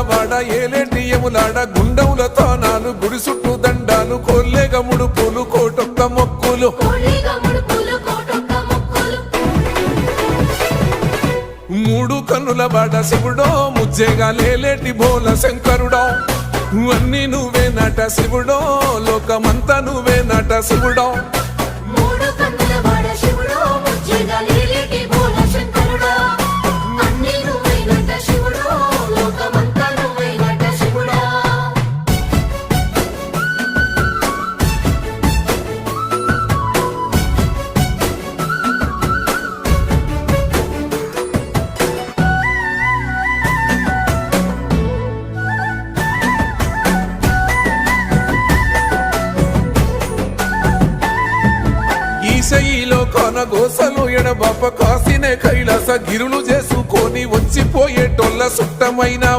వాడ ఏలేటి యములాడ గుండముల తానాలు గుడి చుట్టూ దండాలు కొల్లేగ ముడుపులు కోటొక్క మొక్కులు మూడు కన్నుల వాడ శివుడో ముజ్జేగా లేలేటి బోల శంకరుడో అన్నీ నువ్వే నట శివుడో లోకమంతా నువ్వే నట శివుడో ఈశయిలో కొనగోసలు ఎడబాప కాసినే కైలాస గిరులు చేసుకొని వచ్చిపోయేటోళ్ళ సుట్టమైన